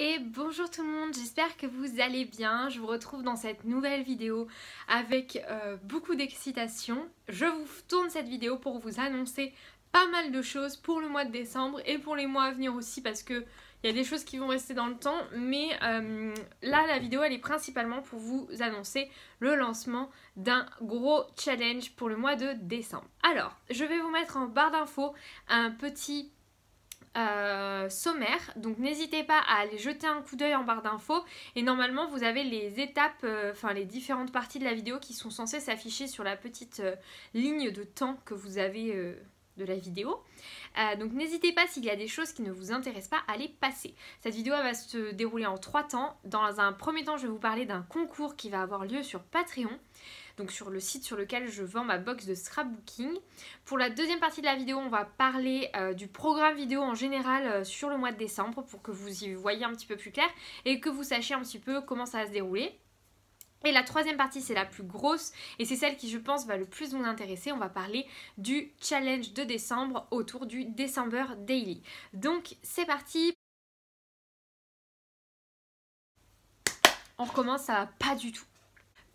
Et bonjour tout le monde, j'espère que vous allez bien. Je vous retrouve dans cette nouvelle vidéo avec beaucoup d'excitation. Je vous tourne cette vidéo pour vous annoncer pas mal de choses pour le mois de décembre et pour les mois à venir aussi parce que il y a des choses qui vont rester dans le temps, mais là la vidéo elle est principalement pour vous annoncer le lancement d'un gros challenge pour le mois de décembre. Alors, je vais vous mettre en barre d'infos un petit sommaire, donc n'hésitez pas à aller jeter un coup d'œil en barre d'infos et normalement vous avez les étapes, enfin les différentes parties de la vidéo qui sont censées s'afficher sur la petite ligne de temps que vous avez de la vidéo. Donc n'hésitez pas s'il y a des choses qui ne vous intéressent pas à les passer. Cette vidéo elle va se dérouler en 3 temps. Dans un premier temps je vais vous parler d'un concours qui va avoir lieu sur Patreon, donc sur le site sur lequel je vends ma box de scrapbooking. Pour la deuxième partie de la vidéo, on va parler du programme vidéo en général sur le mois de décembre pour que vous y voyez un petit peu plus clair et que vous sachiez un petit peu comment ça va se dérouler. Et la troisième partie, c'est la plus grosse et c'est celle qui, je pense, va le plus vous intéresser. On va parler du challenge de décembre autour du December Daily. Donc, c'est parti. On recommence, ça va pas du tout.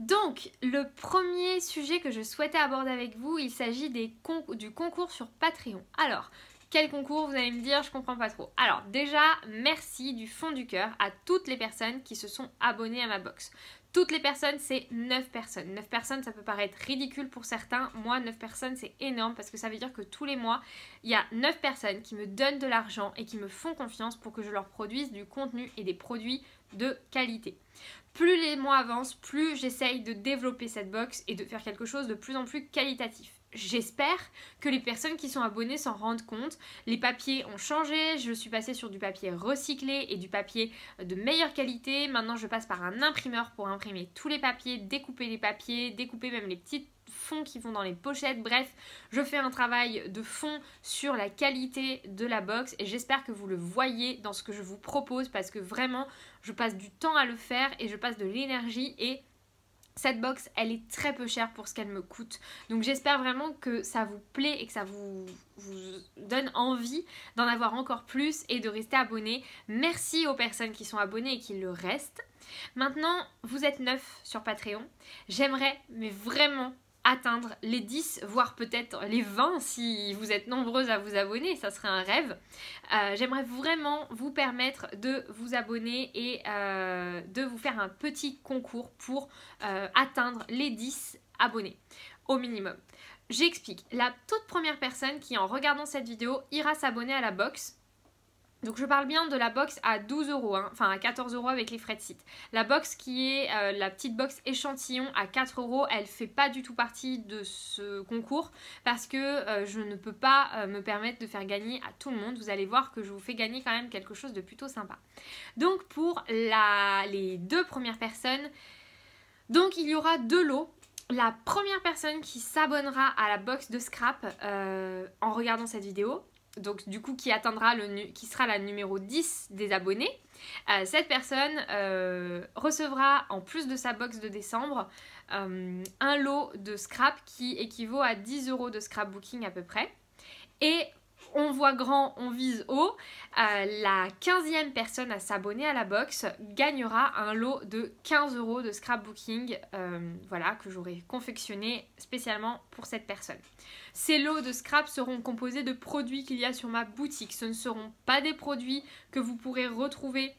Donc, le premier sujet que je souhaitais aborder avec vous, il s'agit du concours sur Patreon. Alors, quel concours, vous allez me dire, je comprends pas trop. Alors, déjà, merci du fond du cœur à toutes les personnes qui se sont abonnées à ma box. Toutes les personnes, c'est 9 personnes. 9 personnes, ça peut paraître ridicule pour certains. Moi, 9 personnes, c'est énorme parce que ça veut dire que tous les mois, il y a 9 personnes qui me donnent de l'argent et qui me font confiance pour que je leur produise du contenu et des produits de qualité. Plus les mois avancent, plus j'essaye de développer cette box et de faire quelque chose de plus en plus qualitatif. J'espère que les personnes qui sont abonnées s'en rendent compte. Les papiers ont changé, je suis passée sur du papier recyclé et du papier de meilleure qualité. Maintenant je passe par un imprimeur pour imprimer tous les papiers, découper même les petits fonds qui vont dans les pochettes. Bref, je fais un travail de fond sur la qualité de la box et j'espère que vous le voyez dans ce que je vous propose parce que vraiment je passe du temps à le faire et je passe de l'énergie et cette box, elle est très peu chère pour ce qu'elle me coûte. Donc j'espère vraiment que ça vous plaît et que ça vous donne envie d'en avoir encore plus et de rester abonné. Merci aux personnes qui sont abonnées et qui le restent. Maintenant, vous êtes 9 sur Patreon. J'aimerais, mais vraiment, atteindre les 10, voire peut-être les 20 si vous êtes nombreuses à vous abonner, ça serait un rêve. J'aimerais vraiment vous permettre de vous abonner et de vous faire un petit concours pour atteindre les 10 abonnés au minimum. J'explique, la toute première personne qui en regardant cette vidéo ira s'abonner à la box. Donc je parle bien de la box à 12 €, hein, enfin à 14 € avec les frais de site. La box qui est la petite box échantillon à 4 €, elle fait pas du tout partie de ce concours parce que je ne peux pas me permettre de faire gagner à tout le monde. Vous allez voir que je vous fais gagner quand même quelque chose de plutôt sympa. Donc pour les deux premières personnes, donc il y aura 2 lots. La première personne qui s'abonnera à la box de scrap en regardant cette vidéo, donc du coup qui sera la numéro 10 des abonnés, cette personne recevra en plus de sa box de décembre un lot de scrap qui équivaut à 10 € de scrapbooking à peu près. Et on voit grand, on vise haut, la 15e personne à s'abonner à la box gagnera un lot de 15 € de scrapbooking voilà, que j'aurai confectionné spécialement pour cette personne. Ces lots de scrap seront composés de produits qu'il y a sur ma boutique. Ce ne seront pas des produits que vous pourrez retrouver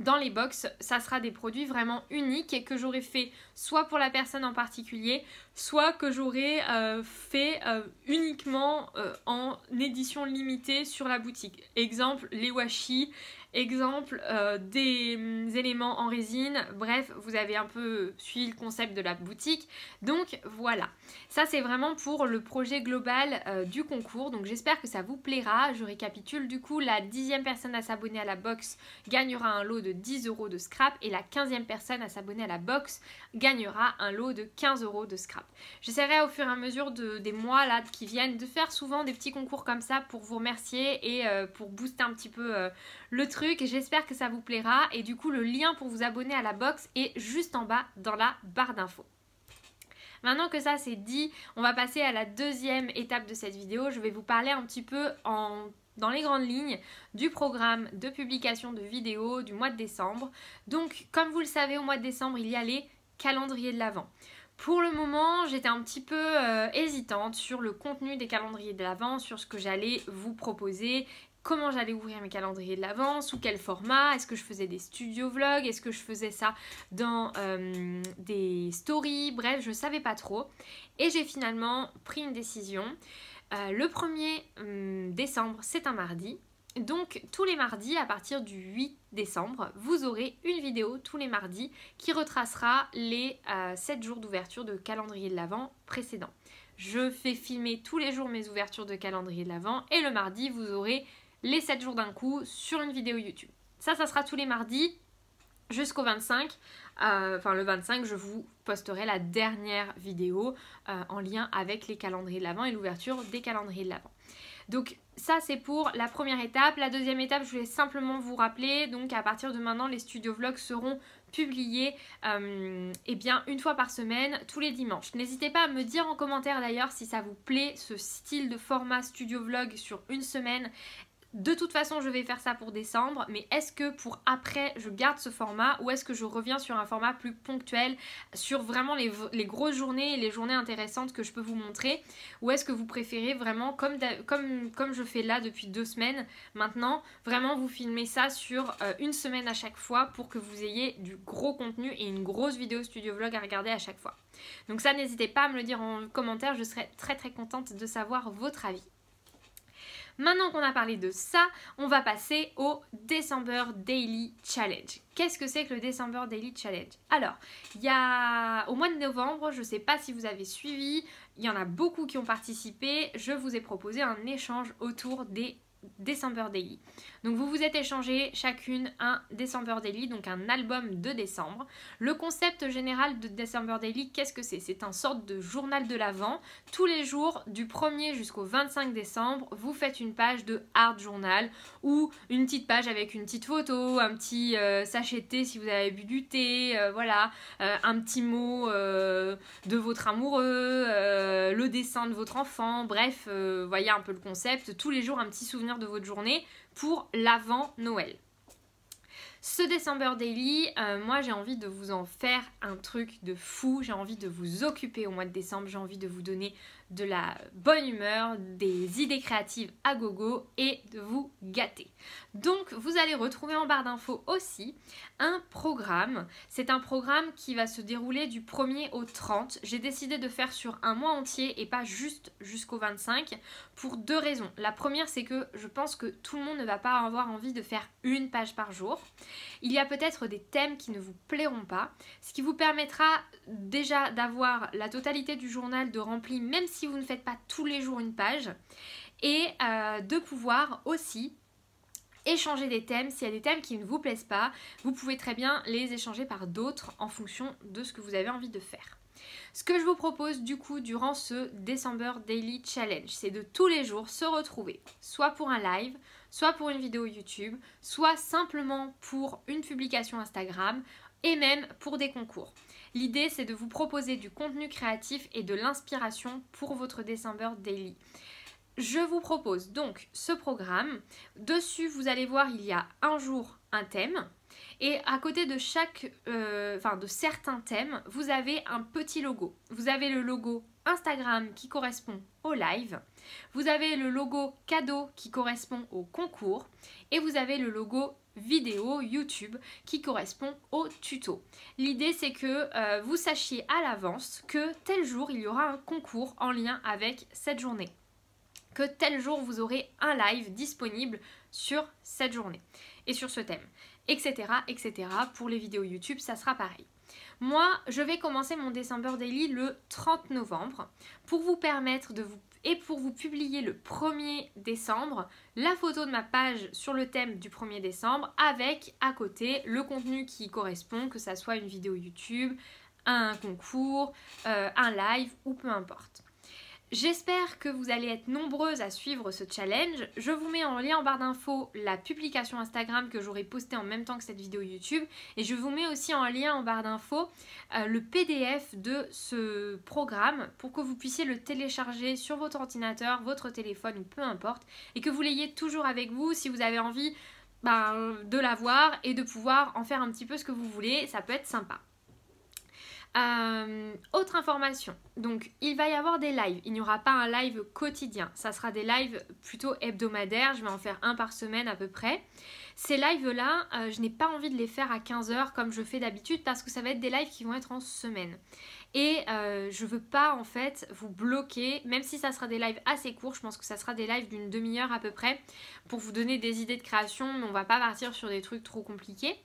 dans les box, ça sera des produits vraiment uniques et que j'aurai fait soit pour la personne en particulier, soit que j'aurai fait uniquement en édition limitée sur la boutique. Exemple, les washi, exemple des éléments en résine, bref, vous avez un peu suivi le concept de la boutique. Donc voilà, ça c'est vraiment pour le projet global du concours, donc j'espère que ça vous plaira. Je récapitule, du coup la 10e personne à s'abonner à la box gagnera un lot de 10 € de scrap et la 15e personne à s'abonner à la box gagnera un lot de 15 € de scrap. J'essaierai au fur et à mesure des mois là qui viennent de faire souvent des petits concours comme ça pour vous remercier et pour booster un petit peu le truc. J'espère que ça vous plaira et du coup le lien pour vous abonner à la box est juste en bas dans la barre d'infos. Maintenant que ça c'est dit, on va passer à la deuxième étape de cette vidéo. Je vais vous parler un petit peu en dans les grandes lignes du programme de publication de vidéos du mois de décembre. Donc comme vous le savez, au mois de décembre, il y a les calendriers de l'Avent. Pour le moment, j'étais un petit peu hésitante sur le contenu des calendriers de l'Avent, sur ce que j'allais vous proposer, comment j'allais ouvrir mes calendriers de l'Avent, sous quel format, est-ce que je faisais des studio vlogs, est-ce que je faisais ça dans des stories, bref, je ne savais pas trop. Et j'ai finalement pris une décision. Le 1er décembre, c'est un mardi. Donc tous les mardis à partir du 8 décembre, vous aurez une vidéo tous les mardis qui retracera les 7 jours d'ouverture de calendrier de l'Avent précédents. Je fais filmer tous les jours mes ouvertures de calendrier de l'Avent et le mardi vous aurez les 7 jours d'un coup sur une vidéo YouTube. Ça sera tous les mardis jusqu'au 25. Le 25, je vous posterai la dernière vidéo en lien avec les calendriers de l'Avent et l'ouverture des calendriers de l'Avent. Donc ça c'est pour la première étape. La deuxième étape, je voulais simplement vous rappeler, donc à partir de maintenant les studio vlogs seront publiés une fois par semaine, tous les dimanches. N'hésitez pas à me dire en commentaire d'ailleurs si ça vous plaît ce style de format studio vlog sur une semaine. De toute façon, je vais faire ça pour décembre, mais est-ce que pour après, je garde ce format ou est-ce que je reviens sur un format plus ponctuel, sur vraiment les grosses journées et les journées intéressantes que je peux vous montrer, ou est-ce que vous préférez vraiment, comme je fais là depuis 2 semaines maintenant, vraiment vous filmer ça sur une semaine à chaque fois pour que vous ayez du gros contenu et une grosse vidéo studio vlog à regarder à chaque fois. Donc ça, n'hésitez pas à me le dire en commentaire, je serais très très contente de savoir votre avis. Maintenant qu'on a parlé de ça, on va passer au December Daily Challenge. Qu'est-ce que c'est que le December Daily Challenge? Alors, il y a au mois de novembre, je ne sais pas si vous avez suivi, il y en a beaucoup qui ont participé, je vous ai proposé un échange autour des December Daily. Donc vous vous êtes échangé chacune un December Daily, donc un album de décembre. Le concept général de December Daily, qu'est-ce que c'est? C'est un sorte de journal de l'Avent. Tous les jours, du 1er jusqu'au 25 décembre, vous faites une page de art journal ou une petite page avec une petite photo, un petit sachet de thé si vous avez bu du thé, voilà, un petit mot de votre amoureux, le dessin de votre enfant, bref, voyez un peu le concept. Tous les jours, un petit souvenir de votre journée pour l'avant Noël. Ce December Daily, moi j'ai envie de vous en faire un truc de fou, j'ai envie de vous occuper au mois de décembre, j'ai envie de vous donner de la bonne humeur, des idées créatives à gogo et de vous gâter. Donc vous allez retrouver en barre d'infos aussi un programme. C'est un programme qui va se dérouler du 1er au 30. J'ai décidé de faire sur un mois entier et pas juste jusqu'au 25 pour 2 raisons. La première, c'est que je pense que tout le monde ne va pas avoir envie de faire une page par jour. Il y a peut-être des thèmes qui ne vous plairont pas, ce qui vous permettra déjà d'avoir la totalité du journal de rempli, même si vous ne faites pas tous les jours une page, et de pouvoir aussi échanger des thèmes. S'il y a des thèmes qui ne vous plaisent pas, vous pouvez très bien les échanger par d'autres en fonction de ce que vous avez envie de faire. Ce que je vous propose du coup durant ce December Daily Challenge, c'est de tous les jours se retrouver, soit pour un live, soit pour une vidéo YouTube, soit simplement pour une publication Instagram et même pour des concours. L'idée, c'est de vous proposer du contenu créatif et de l'inspiration pour votre December Daily. Je vous propose donc ce programme. Dessus, vous allez voir, il y a un jour un thème. Et à côté de de certains thèmes, vous avez un petit logo. Vous avez le logo Instagram qui correspond au live. Vous avez le logo cadeau qui correspond au concours. Et vous avez le logo vidéo YouTube qui correspond au tuto. L'idée, c'est que vous sachiez à l'avance que tel jour, il y aura un concours en lien avec cette journée. Que tel jour, vous aurez un live disponible sur cette journée et sur ce thème, etc. etc. Pour les vidéos YouTube, ça sera pareil. Moi, je vais commencer mon December Daily le 30 novembre pour vous permettre pour vous publier le 1er décembre la photo de ma page sur le thème du 1er décembre avec à côté le contenu qui correspond, que ça soit une vidéo YouTube, un concours, un live ou peu importe. J'espère que vous allez être nombreuses à suivre ce challenge. Je vous mets en lien en barre d'infos la publication Instagram que j'aurai postée en même temps que cette vidéo YouTube. Et je vous mets aussi en lien en barre d'infos le PDF de ce programme pour que vous puissiez le télécharger sur votre ordinateur, votre téléphone ou peu importe. Et que vous l'ayez toujours avec vous si vous avez envie de l'avoir et de pouvoir en faire un petit peu ce que vous voulez. Ça peut être sympa. Autre information, donc il va y avoir des lives, il n'y aura pas un live quotidien, ça sera des lives plutôt hebdomadaires, je vais en faire un par semaine à peu près. Ces lives là, je n'ai pas envie de les faire à 15h comme je fais d'habitude parce que ça va être des lives qui vont être en semaine. Et je veux pas en fait vous bloquer, même si ça sera des lives assez courts, je pense que ça sera des lives d'une demi-heure à peu près pour vous donner des idées de création, mais on va pas partir sur des trucs trop compliqués.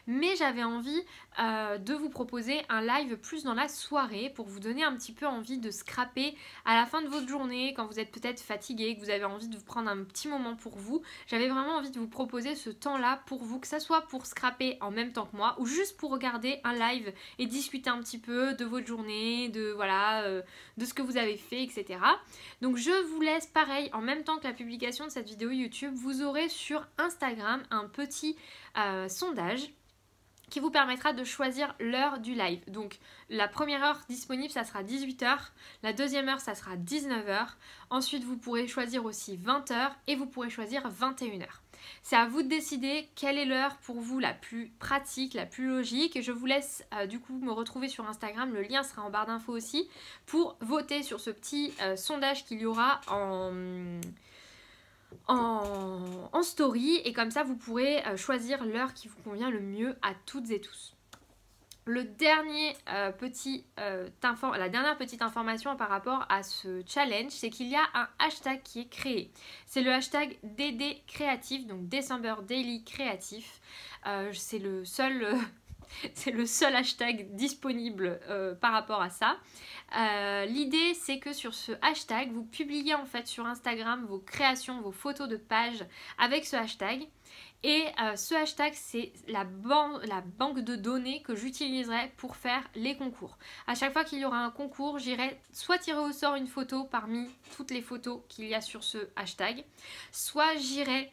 Mais j'avais envie de vous proposer un live plus dans la soirée pour vous donner un petit peu envie de scraper à la fin de votre journée, quand vous êtes peut-être fatigué, que vous avez envie de vous prendre un petit moment pour vous. J'avais vraiment envie de vous proposer ce temps-là pour vous, que ça soit pour scraper en même temps que moi ou juste pour regarder un live et discuter un petit peu de votre journée, de ce que vous avez fait, etc. Donc je vous laisse pareil, en même temps que la publication de cette vidéo YouTube, vous aurez sur Instagram un petit sondage qui vous permettra de choisir l'heure du live. Donc la première heure disponible, ça sera 18h, la deuxième heure, ça sera 19h, ensuite vous pourrez choisir aussi 20h et vous pourrez choisir 21h. C'est à vous de décider quelle est l'heure pour vous la plus pratique, la plus logique. Je vous laisse du coup me retrouver sur Instagram, le lien sera en barre d'infos aussi, pour voter sur ce petit sondage qu'il y aura en story, et comme ça vous pourrez choisir l'heure qui vous convient le mieux à toutes et tous. La dernière petite information par rapport à ce challenge, c'est qu'il y a un hashtag qui est créé. C'est le hashtag DDCréatif, donc December Daily Créatif. C'est le seul hashtag disponible par rapport à ça. L'idée c'est que sur ce hashtag, vous publiez en fait sur Instagram vos créations, vos photos de page avec ce hashtag. Et ce hashtag, c'est la banque de données que j'utiliserai pour faire les concours. À chaque fois qu'il y aura un concours, j'irai soit tirer au sort une photo parmi toutes les photos qu'il y a sur ce hashtag, soit j'irai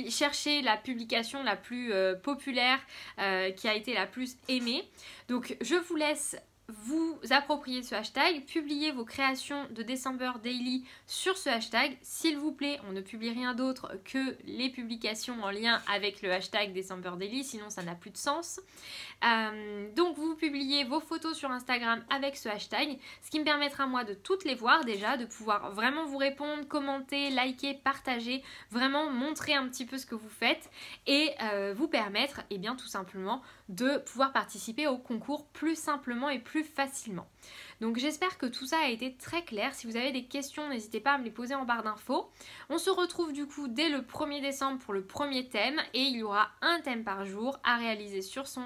chercher la publication la plus populaire qui a été la plus aimée. Donc je vous laisse vous approprier ce hashtag, publiez vos créations de December Daily sur ce hashtag. S'il vous plaît, on ne publie rien d'autre que les publications en lien avec le hashtag December Daily, sinon ça n'a plus de sens. Donc vous publiez vos photos sur Instagram avec ce hashtag, ce qui me permettra moi de toutes les voir déjà, de pouvoir vraiment vous répondre, commenter, liker, partager, vraiment montrer un petit peu ce que vous faites et vous permettre tout simplement de pouvoir participer au concours plus simplement et plus facilement. Donc j'espère que tout ça a été très clair. Si vous avez des questions, n'hésitez pas à me les poser en barre d'infos. On se retrouve du coup dès le 1er décembre pour le premier thème et il y aura un thème par jour à réaliser sur son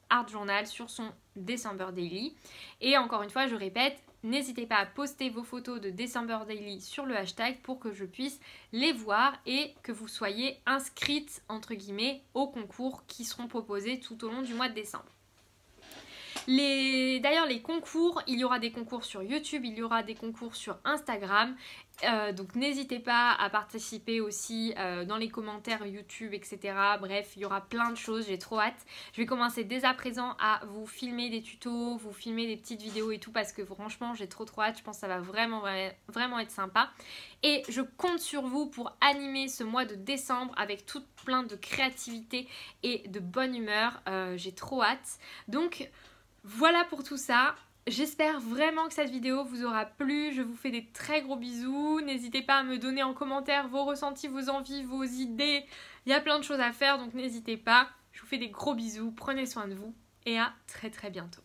art journal, sur son December Daily. Et encore une fois, je répète, n'hésitez pas à poster vos photos de December Daily sur le hashtag pour que je puisse les voir et que vous soyez inscrites entre guillemets aux concours qui seront proposés tout au long du mois de décembre. D'ailleurs les concours, il y aura des concours sur YouTube, il y aura des concours sur Instagram, donc n'hésitez pas à participer aussi dans les commentaires YouTube, etc. Bref, il y aura plein de choses, j'ai trop hâte. Je vais commencer dès à présent à vous filmer des tutos, vous filmer des petites vidéos et tout parce que franchement j'ai trop hâte, je pense que ça va vraiment être sympa. Et je compte sur vous pour animer ce mois de décembre avec toute plein de créativité et de bonne humeur, j'ai trop hâte. Donc voilà pour tout ça. J'espère vraiment que cette vidéo vous aura plu. Je vous fais des très gros bisous. N'hésitez pas à me donner en commentaire vos ressentis, vos envies, vos idées. Il y a plein de choses à faire, donc n'hésitez pas. Je vous fais des gros bisous. Prenez soin de vous et à très bientôt.